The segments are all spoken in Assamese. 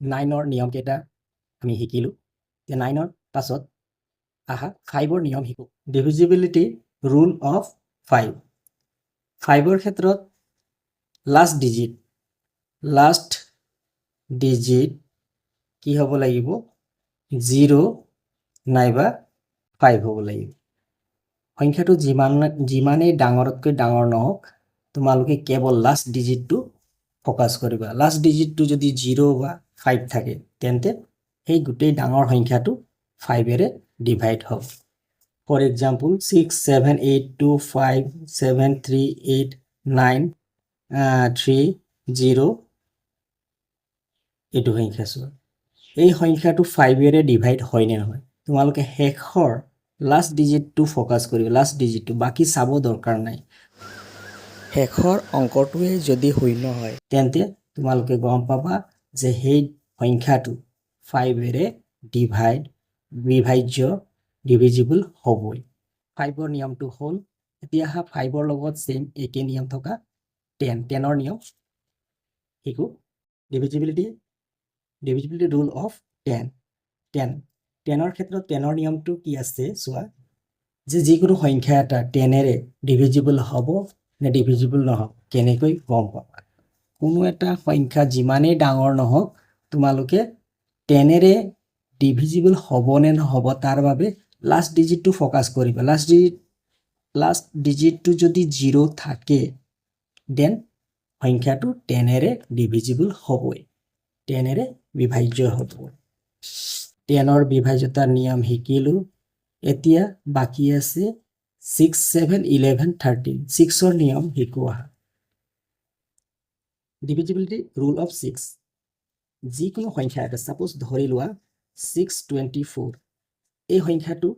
9ৰ নিয়মকেইটা আমি শিকিলোঁ। এতিয়া 9ৰ পাছত আহা 5ৰ নিয়ম শিকোঁ। Divisibility rule of 5। 5ৰ ক্ষেত্ৰত লাষ্ট ডিজিট কি হ'ব লাগিব? 0 নাইবা 5 হ'ব লাগিব। সংখ্যাটো যিমানেই ডাঙৰতকৈ ডাঙৰ নহওক, তোমালোকে কেৱল লাষ্ট ডিজিটটো ফ'কাছ কৰিবা। লাষ্ট ডিজিটটো যদি 0 বা 5 থাকে, তেন্তে সেই গোটেই ডাঙৰ সংখ্যাটো 5এৰে ডিভাইড হ'ব। ফৰ এক্সাম্পল 6 7 8 2 5 7 3 8 9 3 0 এইটো সংখ্যা চোৱা। এই সংখ্যাটো 5এৰে ডিভাইড হয়নে নহয়? তোমালোকে শেষৰ লাষ্ট ডিজিটটো ফ'কাছ কৰিবা, লাষ্ট ডিজিটটো, বাকী চাব দৰকাৰ নাই। শেষৰ অংকটোৱে যদি শূন্য হয়, তেন্তে তোমালোকে গম পাবা যে সেই সংখ্যাটো 5এৰে ডিভিজিবল হ'বই। 5ৰ নিয়মটো হ'ল, এতিয়া 5ৰ লগত ছেম একে নিয়ম থকা 10ৰ নিয়ম শিকোঁ। ডিভিজিবিলিটি ৰুল অফ 10ৰ ক্ষেত্ৰত 10ৰ নিয়মটো কি আছে চোৱা, যে যিকোনো সংখ্যা এটা 10এৰে ডিভিজিবল হ'ব নে ডিভিজিবল নহওক, কেনেকৈ গম পাবা? কোনো এটা সংখ্যা যিমানেই ডাঙৰ নহওক, তোমালোকে 10এৰে ডিভিজিবল হ'ব নে নহ'ব তাৰ বাবে লাষ্ট ডিজিটটো ফ'কাছ কৰিবা। লাষ্ট ডিজিটটো যদি 0 থাকে, দেন সংখ্যাটো 10এৰে ডিভিজিবল হ'বই, 10এৰে বিভাজ্য হ'ব। 10ৰ বিভাজ্যতাৰ নিয়ম শিকিলোঁ। এতিয়া বাকী আছে 6 7 11 13। 6ৰ নিয়ম শিকোঁ আহা। Divisibility rule of 6। যিকোনো সংখ্যা এটা, ছাপ'জ ধৰি লোৱা 624, এই সংখ্যাটো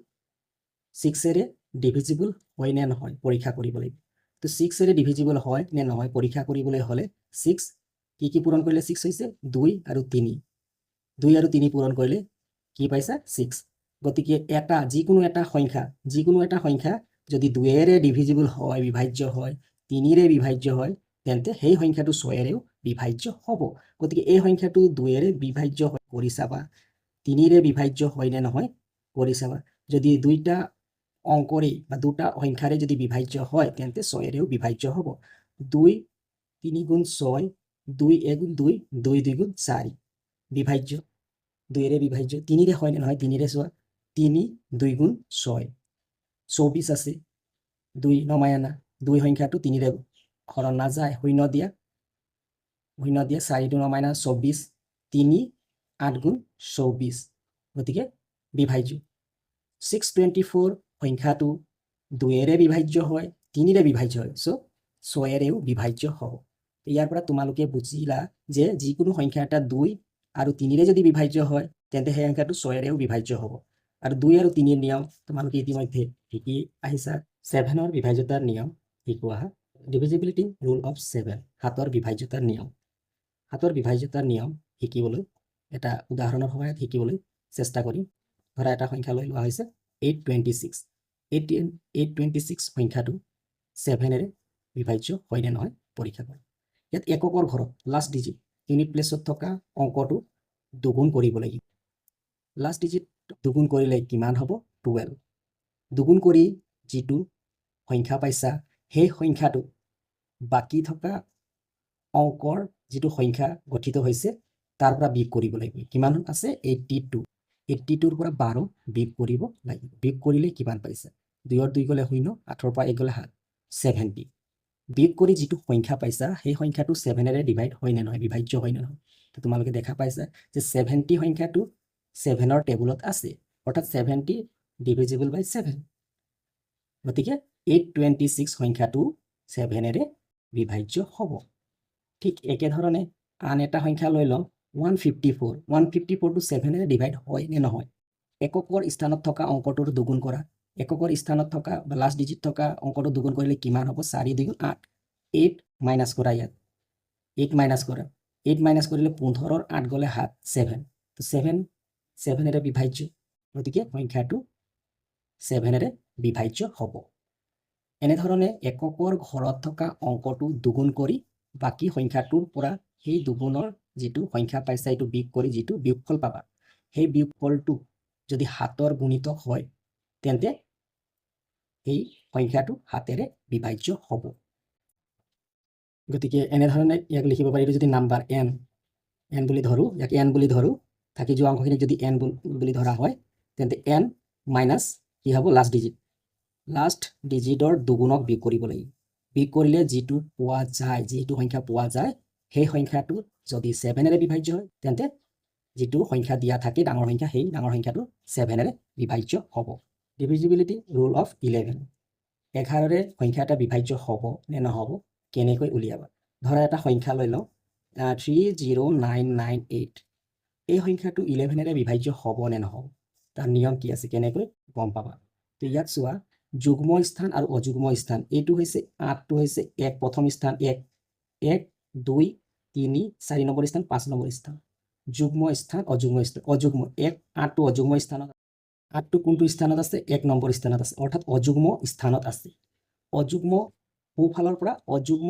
6এৰে ডিভিজিবল হয় নে নহয় পৰীক্ষা কৰিব লাগিব। তো 6এৰে ডিভিজিবল হয় নে নহয় পৰীক্ষা কৰিবলৈ হ'লে 6 কি পূৰণ কৰিলে 6 হৈছে? 2 আৰু 3। 2 আৰু 3 পূৰণ কৰিলে কি পাইছা? 6। গতিকে যিকোনো এটা সংখ্যা যদি 2এৰে ডিভিজিবল হয়, বিভাজ্য হয়, 3ৰে বিভাজ্য হয়, তেন্তে সেই সংখ্যাটো 6এৰেও বিভাজ্য হ'ব। গতিকে এই সংখ্যাটো 2এৰে বিভাজ্য হয় কৰি চাবা, 3ৰে বিভাজ্য হয় নে নহয় কৰি চাবা। যদি দুটা সংখ্যাৰে যদি বিভাজ্য হয়, তেন্তে 6এৰেও বিভাজ্য হ'ব। 2 3 গুণ 6, 2 1 গুণ 2, 2 2 গুণ 4 বিভাজ্য, 2এৰে বিভাজ্য। 3ৰে হয় নে নহয়? 3ৰে চোৱা, 3 2 গুণ 6 24 আছে, 2 নমাই আনা, 2 সংখ্যাটো 3ৰে হৰণ নাযায়, শূন্য দিয়া, 4টো নমাই আনা 24, 3 8 গুণ 24, গতিকে বিভাজ্য। 624 সংখ্যাটো 2এৰে বিভাজ্য হয়, 3ৰে বিভাজ্য হয়, চ' 6এৰেও বিভাজ্য হ'ব। ইয়াৰ পৰা তোমালোকে বুজিলা যে যিকোনো সংখ্যা এটা 2 আৰু 3ৰে যদি বিভাজ্য হয়, তেন্তে সেই সংখ্যাটো 6এৰেও বিভাজ্য হ'ব। আৰু 2 আৰু 3ৰ নিয়ম তোমালোকে ইতিমধ্যে শিকি আহিছা। 7ৰ বিভাজ্যতাৰ নিয়ম শিকোঁ আহা। Divisibility rule of 7। 7ৰ বিভাজ্যতাৰ নিয়ম। 7ৰ বিভাজ্যতাৰ নিয়ম শিকিবলৈ এটা উদাহৰণৰ সহায়ত শিকিবলৈ চেষ্টা কৰিম। ধৰা এটা সংখ্যা লৈ লোৱা হৈছে 826। 826 সংখ্যাটো 7এৰে বিভাজ্য হয় নে নহয় পৰীক্ষা কৰা। ইয়াত এককৰ ঘৰত লাষ্ট ডিজিট ইউনিট প্লেচত থকা অংকটো দুগুণ কৰিব লাগিব। লাষ্ট ডিজিট দুগুণ কৰিলে কিমান হ'ব? 12। দুগুণ কৰি যিটো সংখ্যা পাইছা, সেই সংখ্যাটো বাকী থকা অংকৰ যিটো সংখ্যা গঠিত হৈছে তাৰ পৰা বিয়োগ কৰিব লাগিব। কিমান আছে? 82। 82ৰ পৰা 12 বিয়োগ কৰিব লাগিব। বিয়োগ কৰিলে কিমান পাইছা? 2ৰ 2 গ'লে 0, 8ৰ পৰা 1 গ'লে 7, 70। বিয়োগ কৰি যিটো সংখ্যা পাইছা, সেই সংখ্যাটো 7এৰে ডিভাইড হয় নে নহয়, বিভাজ্য হয় নে নহয়? তো তোমালোকে দেখা পাইছা যে 70 সংখ্যাটো 7ৰ টেবুলত আছে, অৰ্থাৎ 70 ডিভিজিবল বাই 7। গতিকে 826 সংখ্যাটো 7এৰে বিভাজ্য হ'ব। ঠিক একেধৰণে আন এটা সংখ্যা লৈ লওঁ 154। 154টো 7এৰে ডিভাইড হয় নে নহয়? এককৰ স্থানত থকা অংকটোৰ দুগুণ কৰা। এককৰ স্থানত থকা বা লাষ্ট ডিজিট থকা অংকটো দুগুণ কৰিলে কিমান হ'ব? 4 2 গুণ 8। 8 মাইনাছ কৰা, ইয়াত 8 মাইনাছ কৰা। 8 মাইনাছ কৰিলে 15ৰ 8 গ'লে 7, 7। তো 7এৰে বিভাজ্য, গতিকে সংখ্যাটো 7এৰে বিভাজ্য হ'ব। এনেধৰণে এককৰ ঘৰত থকা অংকটো দুগুণ কৰি বাকী সংখ্যাটোৰ পৰা সেই দুগুণৰ যিটো সংখ্যা পাইছা এইটো বিয়োগ কৰি যিটো বিয়োগফল পাবা সেই বিয়োগফলটো যদি 7ৰ গুণিতক হয় তেন্তে এই সংখ্যাটো 7ৰে বিভাজ্য হ'ব। গতিকে এনেধৰণে ইয়াক লিখিব পাৰি। এইটো যদি নাম্বাৰ n বুলি ধৰোঁ, ইয়াক n বুলি ধৰোঁ, থাকি যোৱা অংশখিনি যদি n বুলি ধৰা হয় তেন্তে n মাইনাছ কি হ'ব লাষ্ট ডিজিটৰ দুগুণক বিয়োগ কৰিব লাগিব। বিয়োগ কৰিলে যিটো পোৱা যায়, যিটো সংখ্যা পোৱা যায় সেই সংখ্যাটো যদি 7ৰে বিভাজ্য হয় তেন্তে যিটো সংখ্যা দিয়া থাকে ডাঙৰ সংখ্যা সেই ডাঙৰ সংখ্যাটো 7ৰে বিভাজ্য হ'ব। Divisibility rule of 11। 11ৰে সংখ্যা এটা বিভাজ্য হ'ব নে নহ'ব কেনেকৈ উলিয়াবা। ধৰা এটা সংখ্যা লৈ লওঁ 30998। এই সংখ্যাটো 11ৰে বিভাজ্য হ'ব নে নহ'ব তাৰ নিয়ম কি আছে, কেনেকৈ গম পাবা। তো ইয়াত চোৱা, যুগ্ম স্থান আৰু অযুগ্ম স্থান, এইটো হৈছে 8টো হৈছে 1 প্ৰথম স্থান, 1 1 2 3 4 নম্বৰ স্থান, 5 নম্বৰ স্থান। যুগ্ম স্থান অযুগ্ম স্থান, অযুগ্ম 8টো অযুগ্ম স্থানত, 8টো কোনটো স্থানত আছে 1 নম্বৰ স্থানত আছে, অৰ্থাৎ অযুগ্ম স্থানত আছে। অযুগ্ম সোঁফালৰ পৰা অযুগ্ম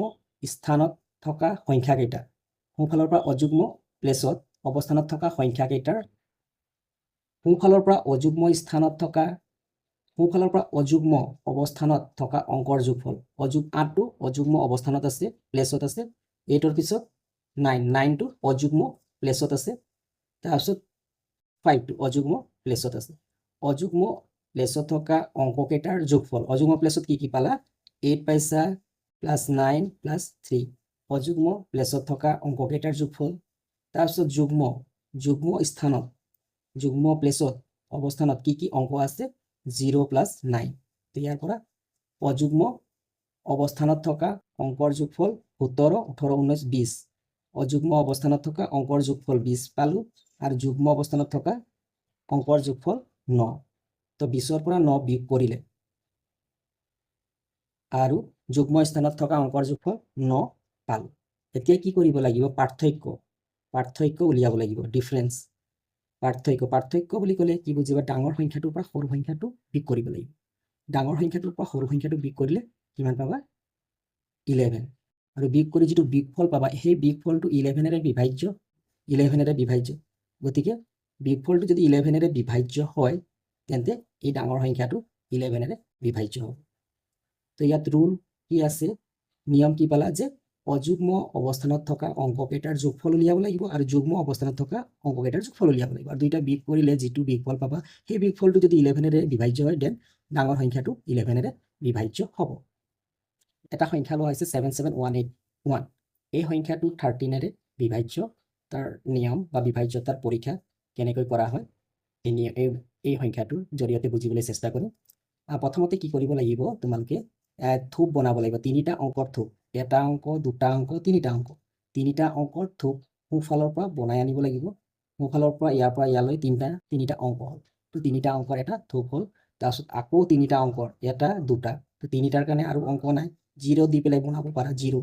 স্থানত থকা সংখ্যাকেইটা, সোঁফালৰ পৰা অযুগ্ম প্লেচত অৱস্থানত থকা সংখ্যাকেইটাৰ সোঁফালৰ পৰা অযুগ্ম স্থানত থকা, সোঁফালৰ পৰা অযুগ্ম অৱস্থানত থকা অংকৰ যোগফল। 8টো অযুগ্ম অৱস্থানত আছে, প্লেচত আছে। 8ৰ পিছত 9টো অযুগ্ম প্লেচত আছে। তাৰপিছত 5টো অযুগ্ম প্লেচত আছে। অযুগ্ম প্লেচত থকা অংককেইটাৰ যোগফল, অযুগ্ম প্লেচত কি পালা 8 পাইছা প্লাছ 9 প্লাছ 3, অযুগ্ম প্লেচত থকা অংককেইটাৰ যোগফল। তাৰপিছত যুগ্ম স্থানত, যুগ্ম প্লেচত অৱস্থানত কি অংক আছে 0 প্লাছ 9। ইয়াৰ পৰা অযুগ্ম অৱস্থানত থকা অংকৰ যোগফল 17, 18, 19, 20। অযুগ্ম অৱস্থানত থকা অংকৰ যোগফল 20 পালো আৰু যুগ্ম অৱস্থানত থকা অংকৰ যোগফল 9। তো 20ৰ পৰা 9 বিয়োগ কৰিলে আৰু যুগ্ম স্থানত থকা অংকৰ যোগফল 9 পালো। এতিয়া কি কৰিব লাগিব, পাৰ্থক্য উলিয়াব লাগিব, ডিফাৰেন্স। পাৰ্থক্য বুলি ক'লে কি বুজিবা, ডাঙৰ সংখ্যাটোৰ পৰা সৰু সংখ্যাটো বিয়োগ কৰিব লাগিব। ডাঙৰ সংখ্যাটোৰ পৰা সৰু সংখ্যাটো বিয়োগ কৰিলে কিমান পাবা 11, আৰু বিয়োগ কৰি যিটো বিয়োগফল পাবা সেই বিয়োগফলটো 11ৰে বিভাজ্য। গতিকে বিয়োগফলটো যদি 11ৰে বিভাজ্য হয় তেন্তে এই ডাঙৰ সংখ্যাটো 11ৰে বিভাজ্য হ'ব। তো ইয়াত ৰুল কি আছে, নিয়ম কি পালা যে অযুগ্ম অৱস্থানত থকা অংককেইটাৰ যোগফল উলিয়াব লাগিব আৰু যুগ্ম অৱস্থানত থকা অংককেইটাৰ যোগফল উলিয়াব লাগিব। আৰু দুইটা বিয়োগ কৰিলে যিটো বিয়োগফল পাবা সেই বিয়োগফলটো যদি 11ৰে বিভাজ্য হয় দেন ডাঙৰ সংখ্যাটো 11ৰে বিভাজ্য হ'ব। এটা সংখ্যা লোৱা হৈছে 77181। এই সংখ্যাটো 13ৰে বিভাজ্য। তাৰ নিয়ম বা বিভাজ্যতাৰ পৰীক্ষা কেনেকৈ কৰা হয় এই সংখ্যাটোৰ জৰিয়তে বুজিবলৈ চেষ্টা কৰিম। প্ৰথমতে কি কৰিব লাগিব, তোমালোকে থোপ বনাব লাগিব, 3টা অংকৰ থোপ, 1টা অংক 2টা অংক 3টা অংক, 3টা অংকৰ থোপ সোঁফালৰ পৰা বনাই আনিব লাগিব। সোঁফালৰ পৰা ইয়াৰ পৰা ইয়ালৈ 3টা অংক হ'ল। তো 3টা অংকৰ এটা থোপ হ'ল। তাৰপিছত আকৌ 3টা অংকৰ 1টা 2টা, তো 3টাৰ কাৰণে আৰু অংক নাই, 0 দি পেলাই বনাব পাৰা 0।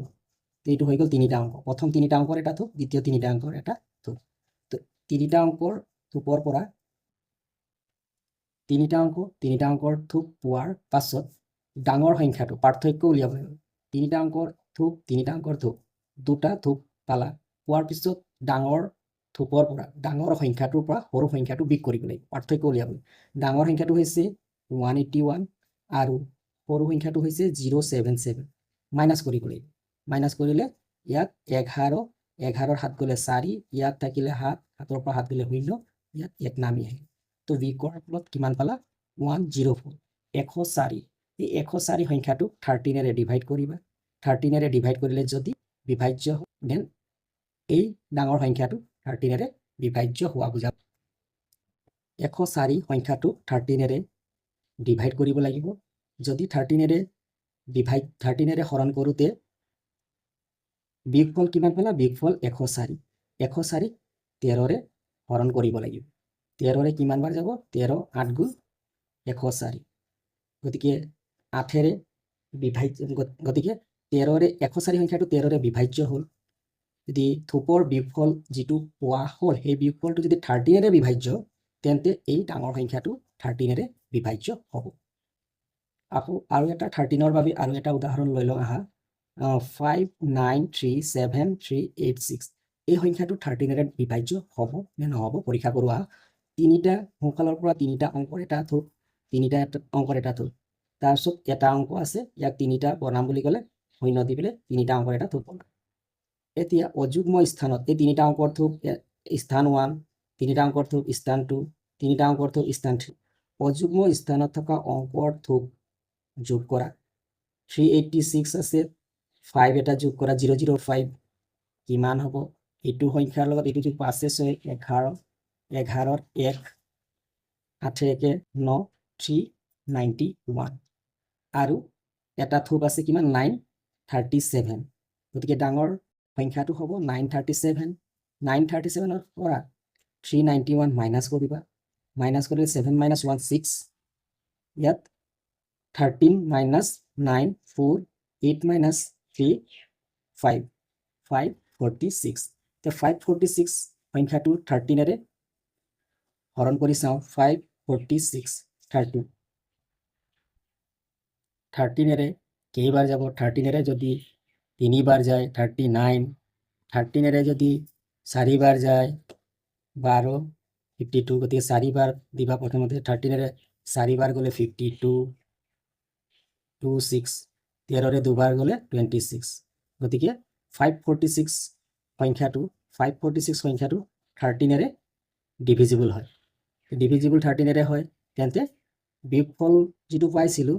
তো এইটো হৈ গ'ল 3টা অংক, প্ৰথম 3টা অংকৰ এটা থোপ, দ্বিতীয় 3টা অংকৰ এটা থোপ। তো 3টা অংকৰ থোপৰ পৰা 3টা অংকৰ থোপ পোৱাৰ পাছত ডাঙৰ সংখ্যাটো পাৰ্থক্য উলিয়াব লাগিব। 3টা অংকৰ থোপ 3টা অংকৰ থোপ, 2টা থোপ পালা, পোৱাৰ পিছত ডাঙৰ থোপৰ পৰা ডাঙৰ সংখ্যাটোৰ পৰা সৰু সংখ্যাটো বিয়োগ কৰিব লাগিব, পাৰ্থক্য উলিয়াব লাগিব। ডাঙৰ সংখ্যাটো হৈছে 181 আৰু সৰু সংখ্যাটো হৈছে 077, মাইনাছ কৰিব লাগিব। মাইনাছ কৰিলে ইয়াত 11, 11ৰ 7 গ'লে 4, ইয়াত থাকিলে 7, 7ৰ পৰা 7 গ'লে 0, ইয়াত 1 নামি আহিল। তো বিয়োগ কৰাৰ ফলত কিমান পালা 104, 104। এই 104 সংখ্যাটোক 13ৰে ডিভাইড কৰিবা। 13ৰে ডিভাইড কৰিলে যদি বিভাজ্য হয় দেন এই ডাঙৰ সংখ্যাটো 13ৰে বিভাজ্য হোৱা বুজাব। 104 সংখ্যাটোক 13ৰে ডিভাইড কৰিব লাগিব। যদি 13ৰে হৰণ কৰোঁতে বিয়োগফল কিমান পালা, বিয়োগফল 104। 104 13ৰে হৰণ কৰিব লাগিব। 13ৰে কিমান বাৰ যাব, 13 8 গুণ 104। গতিকে 8ৰে বিভাজ্য, গতিকে 13ৰে 104 সংখ্যাটো 13ৰে বিভাজ্য হ'ল। যদি থোপৰ বিয়োগফল যিটো পোৱা হ'ল সেই বিয়োগফলটো যদি 13ৰে বিভাজ্য তেন্তে এই ডাঙৰ সংখ্যাটো 13ৰে বিভাজ্য হ'ব। আকৌ আৰু এটা 13ৰ বাবে আৰু এটা উদাহৰণ লৈ লওঁ আহা। 5937386, এই সংখ্যাটো 13ৰে বিভাজ্য হ'ব নে নহ'ব পৰীক্ষা কৰোঁ আহা। তিনিটা সোঁফালৰ পৰা তিনিটা অংকৰ এটা থোক, তিনিটা অংকৰ এটা থোক, তাৰপিছত এটা অংক আছে, ইয়াক তিনিটা বনাম বুলি ক'লে শূন্য দি পেলাই তিনিটা অংকৰ এটা থোক বনাম। এতিয়া অযুগ্ম স্থানত এই তিনিটা অংকৰ থোক স্থান 1, তিনিটা অংকৰ থোক স্থান 2, তিনিটা অংকৰ থোক স্থান 3। অযুগ্ম স্থানত থকা অংকৰ থোক যোগ কৰা। 386 আছে, 5 এটা যোগ কৰা 005 কিমান হ'ব? এইটো সংখ্যাৰ লগত এইটো যোগ 5 6 11, 11ৰ 1, 8 1 9, 391 আৰু এটা থোক আছে কিমান 937। গতিকে ডাঙৰ সংখ্যাটো হ'ব 937। 937ৰ পৰা 391 মাইনাছ কৰিবা, মাইনাছ কৰিলে 7 - 1 6, ইয়াত 13 - 9 4, 8 - 3 5, 546। এতিয়া 546 সংখ্যাটো 13ৰে হৰণ কৰি চাওঁ। 546 13ৰে কেইবাৰ যাব? 13ৰে যদি 3বাৰ যায় 39, 13ৰে যদি 4বাৰ যায় 12, 52। গতিকে 4বাৰ দিবা প্ৰথমতে। 13ৰে 4বাৰ গ'লে 52, 26, 13ৰে দুবাৰ গ'লে 26। গতিকে 546 সংখ্যাটো 13ৰে ডিভিজিবল হয়। ডিভিজিবল 13ৰে হয়, তেন্তে বিয়োগফল যিটো পাইছিলোঁ,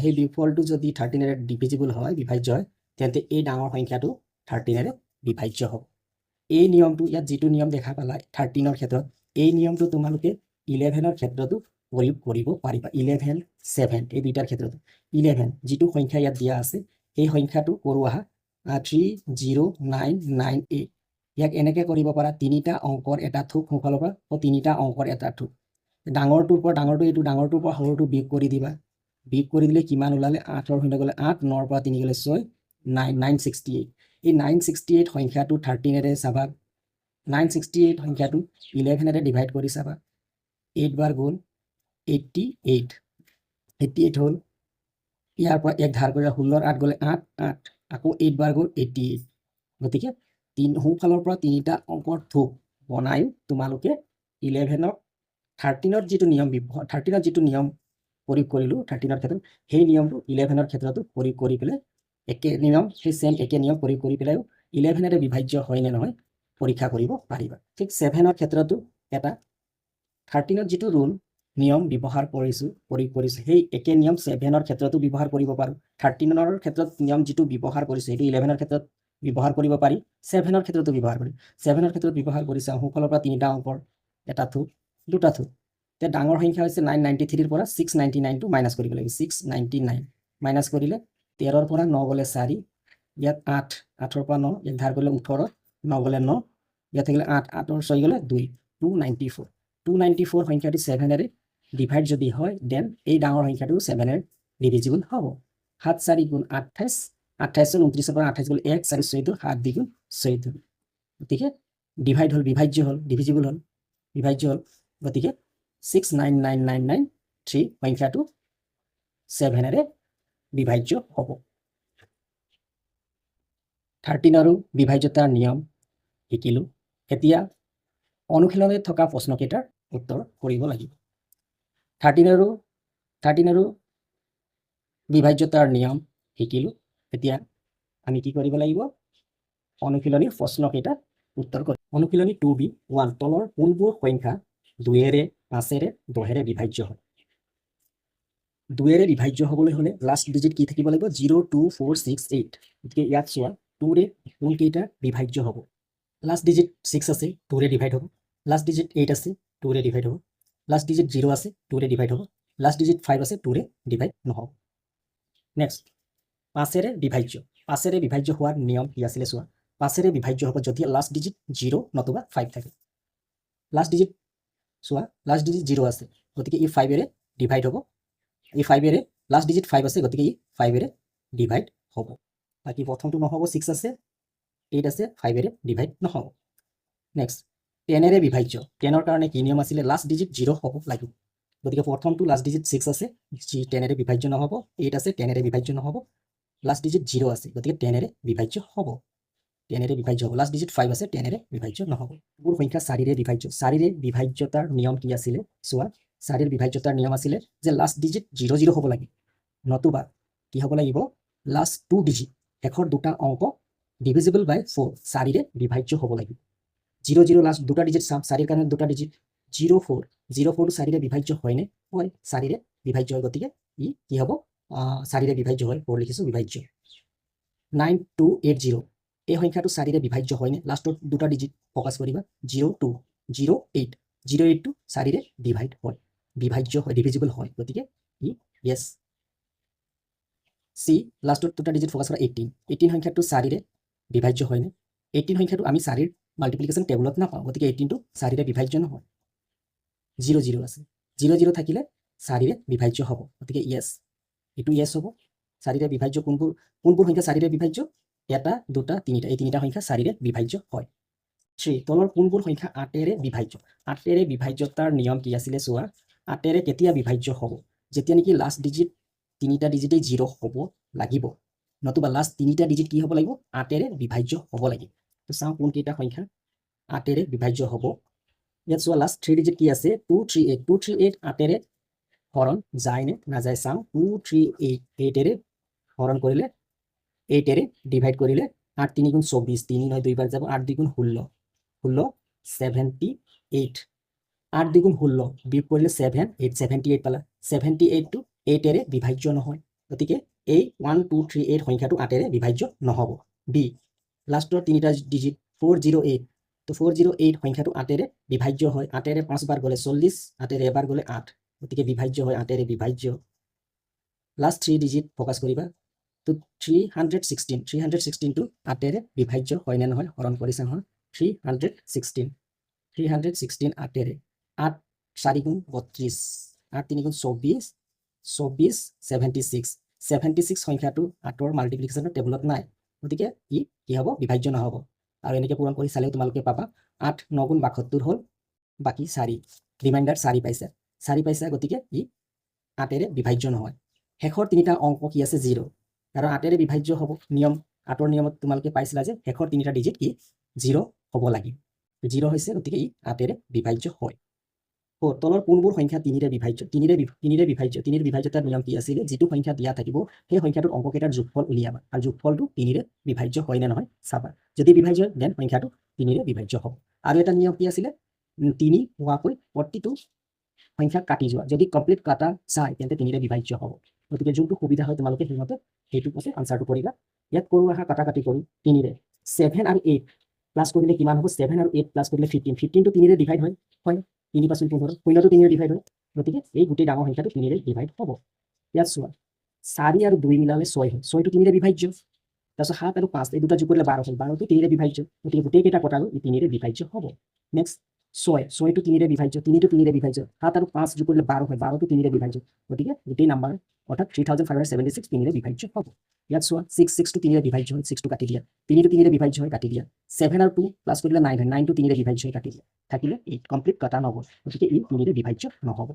সেই বিয়োগফলটো যদি 13ৰে ডিভিজিবল হয়, বিভাজ্য হয়, তেন্তে এই ডাঙৰ সংখ্যাটো 13ৰে বিভাজ্য হ'ব। এই নিয়মটো ইয়াত যিটো নিয়ম দেখা পালা 13ৰ ক্ষেত্ৰত, এই নিয়মটো তোমালোকে 11ৰ ক্ষেত্ৰতো প্ৰয়োগ কৰিব পাৰিবা। 11, 7 এই দুইটাৰ ক্ষেত্ৰতো। 11 যিটো সংখ্যা ইয়াত দিয়া আছে, সেই সংখ্যাটো কৰোঁ আহা। 30998। ইয়াক এনেকৈ কৰিব পাৰা, তিনিটা অংকৰ এটা থোক সোঁফালৰ পৰা আৰু তিনিটা অংকৰ এটা থোক। ডাঙৰটোৰ পৰা ডাঙৰটো এইটো, ডাঙৰটোৰ পৰা সৰুটো বিয়োগ কৰি দিবা। বিয়োগ কৰি দিলে কিমান ওলালে? 8ৰ শূন্য গ'লে 8, 9ৰ পৰা 3 গ'লে 6, 968। এই 968 সংখ্যাটো 13ৰে চাবা। 968 সংখ্যাটো 11ৰে ডিভাইড কৰি চাবা। 8 বাৰ গ'ল 88, 88 হ'ল। ইয়াৰ পৰা 1 ধাৰ কৰি 16ৰ 8 গ'লে 8, 8 আকৌ 8 বাৰ গ'ল 88। গতিকে সোঁফালৰ পৰা তিনিটা অংকৰ থোক বনায়ো তোমালোকে 13ৰ যিটো নিয়ম প্ৰয়োগ কৰিলোঁ 13ৰ ক্ষেত্ৰত, সেই নিয়মটো 11ৰ ক্ষেত্ৰতো প্ৰয়োগ কৰি পেলাই একে নিয়ম প্ৰয়োগ কৰি পেলাইও 11ৰে বিভাজ্য হয় নে নহয় পৰীক্ষা কৰিব পাৰিবা। ঠিক 7ৰ ক্ষেত্ৰতো এটা 13ত যিটো নিয়ম ব্যৱহাৰ কৰিছোঁ, প্ৰয়োগ কৰিছোঁ, সেই একে নিয়ম 7ৰ ক্ষেত্ৰতো ব্যৱহাৰ কৰিব পাৰোঁ। 13ৰ ক্ষেত্ৰত নিয়ম যিটো ব্যৱহাৰ কৰিছোঁ, সেইটো 11ৰ ক্ষেত্ৰত ব্যৱহাৰ কৰিব পাৰি, 7ৰ ক্ষেত্ৰতো ব্যৱহাৰ কৰিম। 7ৰ ক্ষেত্ৰত ব্যৱহাৰ কৰি চাওঁ। সোঁফালৰ পৰা তিনিটা অংকৰ এটা থোক, দুটা থোক। এতিয়া ডাঙৰ সংখ্যা হৈছে 993ৰ পৰা 699টো মাইনাছ কৰিব লাগিব। 699 মাইনাছ কৰিলে 13ৰ পৰা 9 গ'লে 4, ইয়াত 8, 8ৰ পৰা 9, 1 ধাৰ কৰিলে 18, 9 গ'লে 9, ইয়াত থাকিলে 8, 8ৰ 6 গ'লে 2, 294। 294 সংখ্যাটি 7ৰে ডিভাইড যদি হয়, দেন এই ডাঙৰ সংখ্যাটো 7ৰে ডিভিজিবল হ'ব। 7 4 গুণ 28, 28 29ৰ পৰা 28 গ'লে 1 4 14, 7 2 গুণ 14। গতিকে ডিভাইড হ'ল, বিভাজ্য হ'ল, ডিভিজিবল হ'ল, বিভাজ্য হ'ল। গতিকে 6999993 সংখ্যাটো 7ৰে বিভাজ্য হ'ব। 13ৰো বিভাজ্যতাৰ নিয়ম শিকিলোঁ। এতিয়া অনুশীলনত থকা প্ৰশ্নকেইটাৰ উত্তৰ কৰিব লাগিব। 13ৰো বিভাজ্যতাৰ নিয়ম শিকিলোঁ। এতিয়া আমি কি কৰিব লাগিব? অনুশীলনীৰ প্ৰশ্নকেইটাৰ উত্তৰ কৰিম। অনুশীলনী 2B1, তলৰ কোনবোৰ সংখ্যা 2ৰে 5ৰে 10ৰে বিভাজ্য হয়? 2ৰে বিভাজ্য হ'বলৈ হ'লে লাষ্ট ডিজিট কি থাকিব লাগিব? 0 2 4 6 8। গতিকে ইয়াত চোৱা 2ৰে কোনকেইটা বিভাজ্য হ'ব? লাষ্ট ডিজিট 6 আছে, 2ৰে ডিভাইড হ'ব। লাষ্ট ডিজিট 8 আছে, 2ৰে ডিভাইড হ'ব। লাষ্ট ডিজিট 0 আছে, 2ৰে ডিভাইড হ'ব। লাষ্ট ডিজিট 5 আছে, 2ৰে ডিভাইড নহ'ব। নেক্সট 5ৰে বিভাজ্য। 5ৰে বিভাজ্য হোৱাৰ নিয়ম কি আছিলে চোৱা। 5ৰে বিভাজ্য হ'ব যদি লাষ্ট ডিজিট 0 নতুবা 5 থাকে। লাষ্ট ডিজিট চোৱা, লাষ্ট ডিজিট 0 আছে, গতিকে ই 5ৰে ডিভাইড হ'ব। এই 5ৰে লাষ্ট ডিজিট 5 আছে, গতিকে ই 5ৰে ডিভাইড হ'ব। বাকী প্ৰথমটো নহ'ব, 6 আছে, 8 আছে, 5ৰে ডিভাইড নহ'ব। নেক্সট 10ৰে বিভাজ্য। 10ৰ কাৰণে কি নিয়ম আছিলে? লাষ্ট ডিজিট 0 হ'ব লাগিব। গতিকে প্ৰথমটো লাষ্ট ডিজিট 6 আছে, 10ৰে বিভাজ্য নহ'ব। 8 আছে, 10ৰে বিভাজ্য নহ'ব। লাষ্ট ডিজিট 0 আছে, গতিকে 10ৰে বিভাজ্য হ'ব। 10 বিভাজ্য হ'ব লাষ্ট ডিজিট 5 আছে 10 বিভাজ্য নহ'ব পূৰ্ণ সংখ্যা 4 বিভাজ্য 4 বিভাজ্যতাৰ নিয়ম কি আছিলে চোৱা 4 বিভাজ্যতাৰ নিয়ম আছিলে যে লাষ্ট ডিজিট 00 হ'ব লাগে নতুবা কি হ'ব লাগিব লাষ্ট 2 ডিজিট শেষৰ দুটা অংক ডিভিজিবল বাই 4 4 বিভাজ্য হ'ব লাগিব 00 লাষ্ট দুটা ডিজিট চাম 4 কাৰণে দুটা ডিজিট 04 04 টো 4 বিভাজ্য হয়নে হয় 4 বিভাজ্য হয় গতিকে ই কি হ'ব 4 বিভাজ্য হয় 4 লিখিছো বিভাজ্য 9280 এই সংখ্যাটো 4 বিভাজ্য হয়নে লাষ্টৰ দুটা ডিজিট ফোকাস কৰিবা 02 08 08 টো 4 ডিভাইড হয় বিভাজ্য হয় ডিভিজিবল হয় গতিকে ই ইয়েস সি লাষ্টৰ দুটা ডিজিট ফোকাস কৰা 18 18 সংখ্যাটো 4 বিভাজ্য হয়নে 18 সংখ্যাটো আমি 4 মাল্টিপ্লিকেশন টেবুলত নাপাওঁ গতিকে 18 টো 4 বিভাজ্য নহয় 00 আছে 00 থাকিলে 4 বিভাজ্য হ'ব গতিকে ইয়েস এটো ইয়েস হ'ব 4 বিভাজ্য কোনবোৰ সংখ্যা 4 বিভাজ্য এটা দুটা তিনিটা এই তিনিটা সংখ্যা 4 বিভাজ্য হয় 3 তলৰ কোনবোৰ সংখ্যা 8 বিভাজ্য 8 বিভাজ্যতাৰ নিয়ম কি আছিল চোৱা 8 কেতিয়া বিভাজ্য হ'ব যেতিয়া নেকি লাষ্ট ডিজিট তিনিটা ডিজিটে 0 হ'ব লাগিব নতুবা লাষ্ট তিনিটা ডিজিট কি হ'ব লাগিব 8 বিভাজ্য হ'ব লাগিব তো চাওঁ কোন কেইটা সংখ্যা 8 বিভাজ্য হ'ব ইয়াত চোৱা লাষ্ট 3 ডিজিট কি আছে 238 238 8 হৰণ যায় নে নাযায় চাওঁ 238 8 হৰণ কৰিলে 8 ডিভাইড কৰিলে 8 3 গুণ 24 3 9 দুইবাৰ যাব 8 2 গুণ 16 16 78 8 2 গুণ 16 বিয়োগ কৰিলে 7 8 78 পালা 78 টো 8 বিভাজ্য নহয় গতিকে এই 1238 সংখ্যাটো 8 বিভাজ্য নহব বি লাষ্টৰ তিনিটা ডিজিট 408 তো 408 সংখ্যাটো 8 বিভাজ্য হয় 8 5 বাৰ গলে 40 8 এবাৰ গলে 8 গতিকে বিভাজ্য হয় 8 বিভাজ্য লাষ্ট 3 ডিজিট ফোকাস কৰিবা তো 316 টো 8 বিভাজ্য হয় নে নহয় হৰণ কৰিছা নহয় 316 8 8 4 গুণ 32 8 3 গুণ 24 24 76 76 সংখ্যাটো 8ৰ মাল্টিপ্লিকেশনৰ টেবুলত নাই গতিকে ই কি হ'ব বিভাজ্য নহব আৰু এনেকৈ পূৰণ কৰি চালেও তোমালোকে পাবা 8 9 গুণ 72 হ'ল বাকি 4 ৰিমাইন্ডাৰ 4 পাইছা গতিকে ই 8 বিভাজ্য নহয় শেষৰ তিনিটা অংক কি আছে 0 কাৰণ 8 বিভাজ্য হ'ব নিয়ম 8ৰ নিয়মত তোমালোকে পাইছিলা যে শেষৰ তিনিটা ডিজিট কি 0 হ'ব লাগিব 0 হৈছে গতিকে ই 8 বিভাজ্য হয় তলৰ কোনবোৰ সংখ্যা 3 বিভাজ্য 3 বিভাজ্য 3 বিভাজ্যতাৰ নিয়ম কি আছিল যেটো সংখ্যা দিয়া থাকিব সেই সংখ্যাটোৰ অংককেইটাৰ যোগফল উলিয়াবা আৰু যোগফলটো 3 বিভাজ্য হয় নে নহয় চাবা যদি বিভাজ্য দেন সংখ্যাটো 3 বিভাজ্য হ'ব আৰু এটা নিয়ম কি আছিল 3 হোৱাকৈ প্ৰতিটো সংখ্যা কাটি যোৱা যদি কমপ্লিট কাটা যায় তেন্তে 3 বিভাজ্য হ'ব গতিকে যোনটো সুবিধা হয় তোমালোকে সেইমতে সেইটো পছে আনসাৰটো কৰিবা ইয়াত কৰো আহা কাটাকাটি কৰো 3 7 আৰু 8 প্লাস কৰিলে কিমান হ'ব 7 আৰু 8 প্লাস কৰিলে 15 15 টো 3 ডিভাইড হয় 3 5 15 শূন্যটো 3 ডিভাইড হয় গতিকে এই গোটেই ডাঙৰ সংখ্যাটো 3 ডিভাইড হ'ব ইয়াত চোৱা 4 আৰু 2 মিলালে 6 হয় 6 টো 3 বিভাজ্য তাৰপিছত 7 আৰু 5 এই দুটা যোগ কৰিলে 12 হয় 12 টো 3 বিভাজ্য গতিকে গোটেই কেইটা কটালো ই 3 বিভাজ্য হ'ব নেক্সট 6 টো 3 বিভাজ্য 3 টো 3 বিভাজ্য 7 আৰু 5 যোগ কৰিলে 12 হয় 12 টো 3 বিভাজ্য গতিকে গোটেই নাম্বাৰ অৰ্থাৎ 3576 3 বিভাজ্য হ'ব ইয়াত চোৱা 6 টো 3 বিভাজ্য হয় 6 টো কাটি দিয়া 3 টো 3 বিভাজ্য হয় কাটি দিয়া 7 আৰু 2 প্লাস কৰিলে 9 হয় 9 টো 3 বিভাজ্য হয় কাটি দিয়া থাকিলে 8 কমপ্লিট কাটা নহ'ব গতিকে ই 3 বিভাজ্য নহ'ব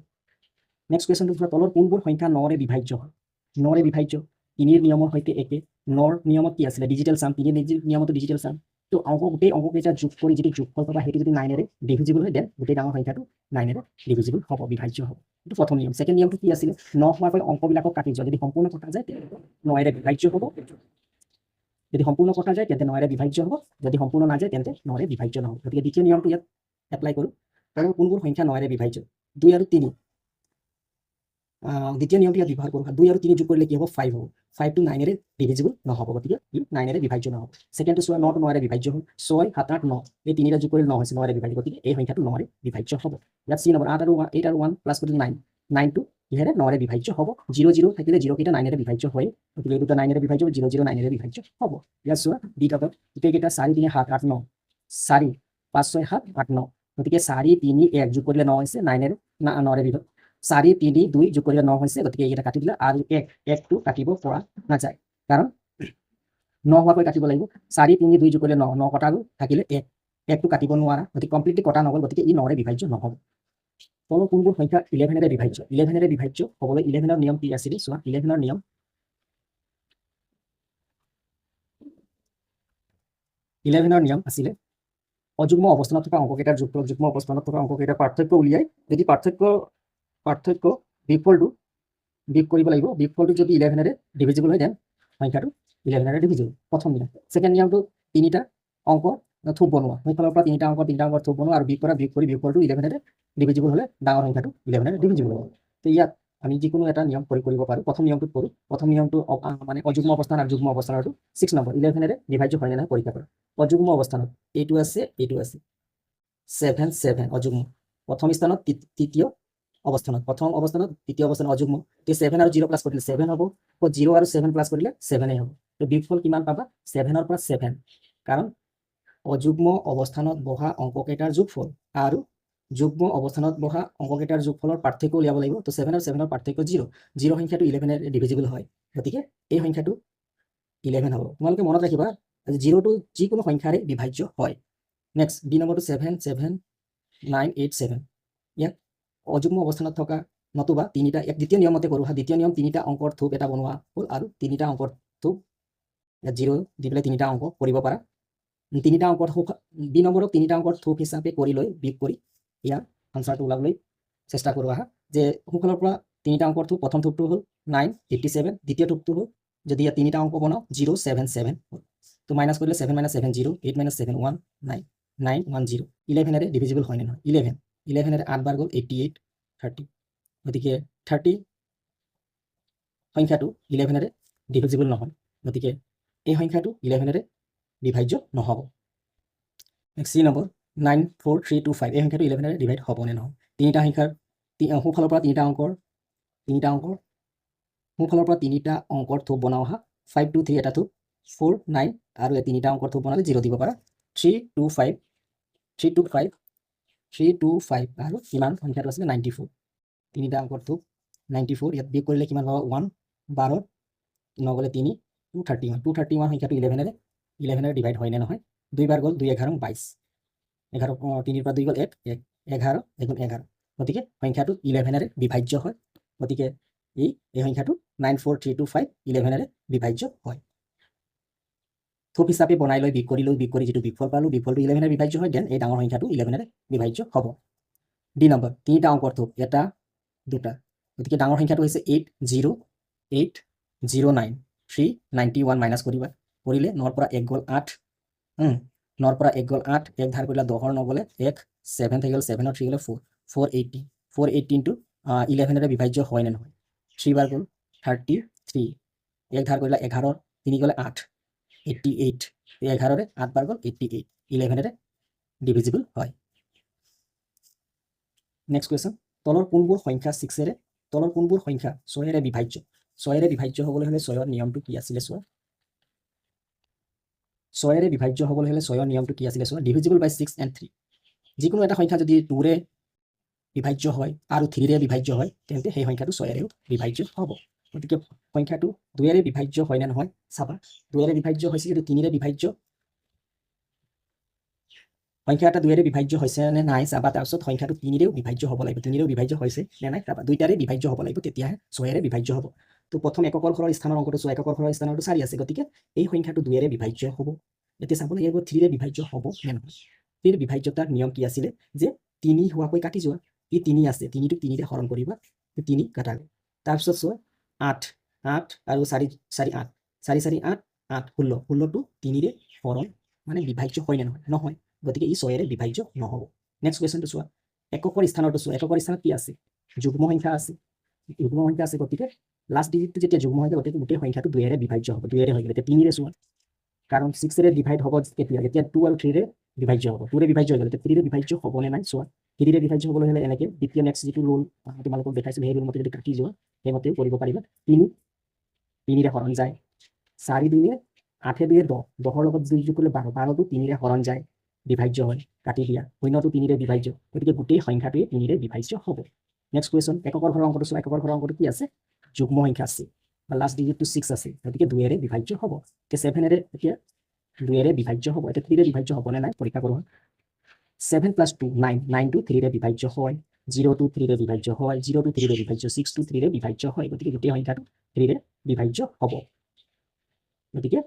নেক্সট কোৱেশ্চনটো চোৱা তলৰ কোনবোৰ সংখ্যা 9 বিভাজ্য হয় 9 বিভাজ্য 3 নিয়মৰ সৈতে একে 9 নিয়মত কি আছিল ডিজিটেল সাম 3 নিয়মত ডিজিটেল সাম তো অংক গোটেই অংককেইটা যোগ কৰি যদি যোগফল পাবা সেইটো যদি 9 ডিভিজিবল হয় দেন গোটেই ডাঙৰ সংখ্যাটো 9 ডিভিজিবল হ'ব বিভাজ্য হ'ব এটো প্ৰথম নিয়ম সেকেন্ড নিয়মটো কি আছিল 9 হোৱাকৈ অংকবিলাকক কাটি যোৱা যদি সম্পূৰ্ণ কটা যায় তেন্তে 9 বিভাজ্য হ'ব যদি সম্পূৰ্ণ কটা যায় তেন্তে 9 বিভাজ্য হ'ব যদি সম্পূৰ্ণ না যায় তেন্তে 9 বিভাজ্য নহ'ব গতিকে দ্বিতীয় নিয়মটো ইয়াত এপ্লাই কৰো কাৰণ কোনবোৰ সংখ্যা 9 বিভাজ্য 2 আৰু 3 দ্বিতীয় নিয়মটো ইয়াত ব্যৱহাৰ কৰো 2 আৰু 3 যোগ কৰিলে কি হ'ব 5 হ'ব 5 টো 9 ডিভিজিবল নহ'ব গতিকে ই 9 বিভাজ্য নহ'ব সেকেন্ডটো চোৱা 9 টো 9 বিভাজ্য হ'ল 6 7 8 9 এই তিনিটা যোগ কৰিলে 9 হৈছে 9 বিভাজ্য গতিকে এই সংখ্যাটো 9 বিভাজ্য হ'ব ইয়াত সি নম্বৰ 8 আৰু 1 প্লাস কৰিলে 9 9 টো ইহেৰে 9 বিভাজ্য হ'ব 0 0 থাকিলে 0 কেইটা 9 বিভাজ্য হয় গতিকে এই দুটা 9 বিভাজ্য 0 0 9 বিভাজ্য হ'ব ইয়াত চোৱা দ্বিতীয়টো গোটেই কেইটা 4 3 7 8 9 4 5 6 7 8 9 গতিকে 4 3 1 যোগ কৰিলে 9 হৈছে 9 বিভাজ্য 4 3 2 যোগ কৰিলে 9 হৈছে গতিকে এইটা কাটি দিলে আৰু 1 টো কাটিব পৰা নাযায় কাৰণ 9 হোৱাকৈ কাটিব লাগিব 4 3 2 যোগ কৰিলে 9 9 কটালো থাকিলে 1 টো কাটিব নোৱাৰা গতিকে কমপ্লিটলি কটা নহ'ল গতিকে ই 9 বিভাজ্য নহ'ব তলৰ কোনবোৰ সংখ্যা 11 বিভাজ্য 11 বিভাজ্য হ'বলৈ 11 নিয়ম কি আছিল চোৱা 11 নিয়ম 11ৰ নিয়ম আছিলে অযুগ্ম অৱস্থানত থকা অংককেইটাৰ যোগফল যুগ্ম অৱস্থানত থকা অংককেইটাৰ পাৰ্থক্য উলিয়াই যদি পাৰ্থক্য বিয়োগ কৰিব লাগিব বিয়োগফলটো যদি 11ৰে ডিভিজিবল হয় দেন সংখ্যাটো 11ৰে ডিভিজিবল প্ৰথম নিয়ম ছেকেণ্ড নিয়মটো তিনিটা অংক থোপ বনোৱা সেইফালৰ পৰা তিনিটা অংকৰ থোপ বনোৱা আৰু বিয়োগ কৰি বিয়োগফলটো 11ৰে ডিভিজিবল হ'লে ডাঙৰ সংখ্যাটো 11ৰে ডিভিজিবল হ'ব তো ইয়াত আমি যিকোনো এটা নিয়ম প্ৰয়োগ কৰিব পাৰোঁ প্ৰথম নিয়মটোত কৰোঁ প্ৰথম নিয়মটো মানে অযুগ্ম অৱস্থান আৰু যুগ্ম অৱস্থানৰটো 6 নম্বৰ 11ৰে ডিভাইড হয় নে নহয় পৰীক্ষা কৰা অযুগ্ম অৱস্থানত এইটো আছে 7 7 অযুগ্ম প্ৰথম স্থানত তৃতীয় অৱস্থানত প্ৰথম অৱস্থানত তৃতীয় অৱস্থানত অযুগ্ম তো 7 আৰু 0 প্লাছ কৰিলে 7 হ'ব 0 আৰু 7 প্লাছ কৰিলে 7 হ'ব তো বিয়োগফল কিমান পাবা 7ৰ পৰা 7 কাৰণ অযুগ্ম অৱস্থানত বহা অংককেইটাৰ যোগফল আৰু যুগ্ম অৱস্থানত বহা অংককেইটাৰ যোগফলৰ পাৰ্থক্য উলিয়াব লাগিব তো 7 আৰু 7ৰ পাৰ্থক্য 0 সংখ্যাটো 11ৰে ডিভিজিবল হয় গতিকে এই সংখ্যাটো 11 হ'ব তোমালোকে মনত ৰাখিবা 0টো যিকোনো সংখ্যাৰে বিভাজ্য হয় নেক্সট বি নম্বৰটো 7 7 9 8 7 ইয়াত অযুগ্ম অৱস্থানত থকা নতুবা তিনিটা এক দ্বিতীয় নিয়মতে কৰোঁ দ্বিতীয় নিয়ম তিনিটা অংকৰ থোপ এটা বনোৱা হ'ল আৰু তিনিটা অংকৰ থোপ ইয়াত 0 দি পেলাই তিনিটা অংক কৰিব পাৰা তিনিটা অংকৰ থোপ বি নম্বৰক তিনিটা অংকৰ থোপ হিচাপে কৰি লৈ বিয়োগ কৰি ইয়াৰ আনচাৰটো ওলাবলৈ চেষ্টা কৰোঁ যে সোঁফালৰ পৰা তিনিটা অংকৰ থোপ প্ৰথম থোপটো হ'ল 987 দ্বিতীয় থোপটো হ'ল যদি ইয়াত তিনিটা অংক বনাওঁ 077 হ'ল তো মাইনাছ কৰিলে 7 - 7 0 8 - 7 1 9 9 1 0 11ৰে ডিভিজিবল হয় নে নহয় 11ৰে 8 বাৰ গ'ল 88 30 গতিকে 30 সংখ্যাটো 11ৰে ডিভিজিবল নহয় গতিকে এই সংখ্যাটো 11ৰে বিভাজ্য নহ'ব নেক্সট চি নম্বৰ 94325 এই সংখ্যাটো 11ৰে ডিভাইড হ'ব নে নহয় তিনিটা সংখ্যাৰ সোঁফালৰ পৰা তিনিটা অংকৰ সোঁফালৰ পৰা তিনিটা অংকৰ থোপ বনাওঁ 5 2 3 এটা থোপ 4 9 আৰু এই তিনিটা অংকৰ থোপ বনালে 0 দিব পাৰা 325 আৰু কিমান সংখ্যাটো আছিলে 94 তিনিটা অংকৰ থোপ 94 ইয়াত বিয়োগ কৰিলে কিমান পাব 1 12 নগ'লে 3 231 সংখ্যাটো 11ৰে ডিভাইড হয় নে নহয় 2 বাৰ গ'ল 2 11 22 11 3ৰ পৰা 2 গ'ল 1 11 11 গতিকে সংখ্যাটো 11ৰে বিভাজ্য হয় গতিকে এই সংখ্যাটো 94325 11ৰে বিভাজ্য হয় থোপ হিচাপে বনাই লৈ বিয়োগ কৰি যিটো বিয়োগফল পালোঁ বিয়োগফলটো 11ৰে বিভাজ্য হয় দেন এই ডাঙৰ সংখ্যাটো 11ৰে বিভাজ্য হ'ব ডি নম্বৰ তিনিটা অংকৰ থোপ এটা দুটা গতিকে ডাঙৰ সংখ্যাটো হৈছে 80809 391 মাইনাছ কৰিলে 9ৰ পৰা 1 গ'ল 8 9ৰ পৰা 1 গ'ল 8 1 ধাৰ কৰিলে 10ৰ নগ'লে 1 7 থাকি গ'ল 7ৰ 3 গ'লে 480 টো 11ৰে বিভাজ্য হয় নে নহয় 3 বাৰ গ'ল 33 1 ধাৰ কৰিলে 11ৰ 3 গ'লে 8 88 11ৰে 8 বাৰ গ'ল 88 11ৰে ডিভিজিবল হয় নেক্সট কুৱেশ্যন তলৰ কোনবোৰ সংখ্যা 6ৰে 6ৰে বিভাজ্য 6ৰে বিভাজ্য হ'বলৈ হ'লে 6ৰ নিয়মটো কি আছিলে 6ৰে বিভাজ্য হ'বলৈ হ'লে 6ৰ নিয়মটো কি আছিলে ডিভিজিবল বাই 6 and 3 যিকোনো এটা সংখ্যা যদি 2ৰে বিভাজ্য হয় আৰু 3ৰে বিভাজ্য হয় তেন্তে সেই সংখ্যাটো 6ৰেও বিভাজ্য হ'ব গতিকে সংখ্যাটো 2ৰে বিভাজ্য হয় নে নহয় চাবা 2ৰে বিভাজ্য হৈছে যদি 3ৰে বিভাজ্য সংখ্যা এটা 2ৰে বিভাজ্য হৈছে নে নাই চাবা তাৰপিছত সংখ্যাটো 3ৰেও বিভাজ্য হ'ব লাগিব 3ৰেও বিভাজ্য হৈছে নে নাই চাবা দুইটাৰে বিভাজ্য হ'ব লাগিব তেতিয়াহে 6ৰে বিভাজ্য হ'ব তো প্ৰথম একৰ ঘৰৰ স্থানৰ অংকটো 6 একৰ ঘৰৰ স্থানৰটো 4 আছে গতিকে এই সংখ্যাটো 2ৰে বিভাজ্য হ'ব এতিয়া চাব লাগিব 3ৰে বিভাজ্য হ'ব নে নহয় 3ৰে বিভাজ্যতাৰ নিয়ম কি আছিলে যে 3 হোৱাকৈ কাটি যোৱা ই 3 আছে 3টো 3ৰে হৰণ কৰিবা 3 কাটা গ'ল তাৰপিছত চোৱা 8 আৰু 4 8 4 4 8 8 16টো 3ৰে হৰণ মানে বিভাজ্য হয় নে নহয় নহয় গতিকে ই 6ৰে বিভাজ্য নহ'ব নেক্সট কুৱেশ্যনটো চোৱা এককৰ স্থানৰটো চোৱা এককৰ স্থানত কি আছে যুগ্ম সংখ্যা আছে গতিকে লাষ্ট ডিজিটটো যেতিয়া যুগ্ম হৈ যায় গতিকে গোটেই সংখ্যাটো 2ৰে বিভাজ্য হ'ব 2ৰে হৈ গ'ল এতিয়া 3ৰে চোৱা কাৰণ 6ৰে ডিভাইড হ'ব যেতিয়া 2 আৰু 3ৰে বিভাজ্য হ'ব 2ৰে বিভাজ্য হৈ গ'ল এতিয়া 3ৰে বিভাজ্য হ'বনে নাই চোৱা 3ৰে বিভাজ্য হ'বলৈ হ'লে এনেকৈ দ্বিতীয় নেক্সট যিটো ৰুল তোমালোকক দেখাইছিলোঁ সেই ৰুল মতে যদি কাটি যোৱা সেইমতেও কৰিব পাৰিবা 3ৰে হৰণ যায় 4 2 8 2 10 10ৰ লগত যোগ কৰিলে 12 12টো 3ৰে হৰণ যায় বিভাজ্য হয় কাটি দিয়া 0টো 3ৰে বিভাজ্য গতিকে গোটেই সংখ্যাটোৱে 3ৰে বিভাজ্য হ'ব নেক্সট কুৱেশ্যন একৰ ঘৰৰ অংকটো চোৱা একৰ ঘৰৰ অংকটো কি আছে যুগ্ম সংখ্যা আছে বা লাষ্ট ডিজিটটো 6 আছে গতিকে 2ৰে বিভাজ্য হ'ব এতিয়া 7ৰে এতিয়া 2ৰে বিভাজ্য হ'ব এতিয়া 3ৰে বিভাজ্য হ'বনে নাই পৰীক্ষা কৰোঁ 7 + 2 9 9টো 3ৰে বিভাজ্য হয় 0টো 3ৰে বিভাজ্য হয় 0টো 3ৰে বিভাজ্য 6টো 3ৰে বিভাজ্য হয় গতিকে গোটেই সংখ্যাটো 3ৰে বিভাজ্য হ'ব গতিকে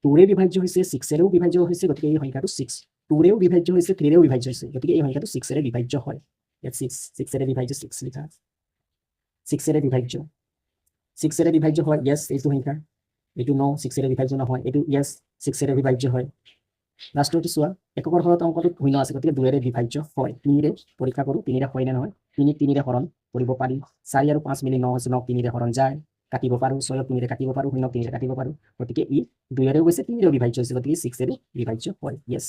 2ৰে বিভাজ্য হৈছে 6ৰেও বিভাজ্য হৈছে গতিকে এই সংখ্যাটো 6 2ৰেও বিভাজ্য হৈছে 3ৰেও বিভাজ্য হৈছে গতিকে এই সংখ্যাটো 6ৰে বিভাজ্য হয় ইয়াত 6ৰে বিভাজ্য 6 লিখা 6ৰে বিভাজ্য 6ৰে বিভাজ্য হয় ইয়েছ এইটো সংখ্যা এইটো ন 6ৰে বিভাজ্য নহয় এইটো ইয়েছ 6ৰে বিভাজ্য হয় লাষ্টৰটো চোৱা এককৰ ঘৰত অংকটোত শূন্য আছে গতিকে 2ৰে বিভাজ্য হয় 3ৰে পৰীক্ষা কৰোঁ 3ৰে হয় নে নহয় 3ৰে হৰণ কৰিব পাৰি 4 আৰু 5 মিলি 9 আছে 9 3ৰে হৰণ যায় কাটিব পাৰোঁ 6 3ৰে কাটিব পাৰোঁ 0 3ৰে কাটিব পাৰোঁ গতিকে ই 2ৰেও গৈছে 3ৰেও বিভাজ্য হৈছে গতিকে 6ৰে বিভাজ্য হয় ইয়েছ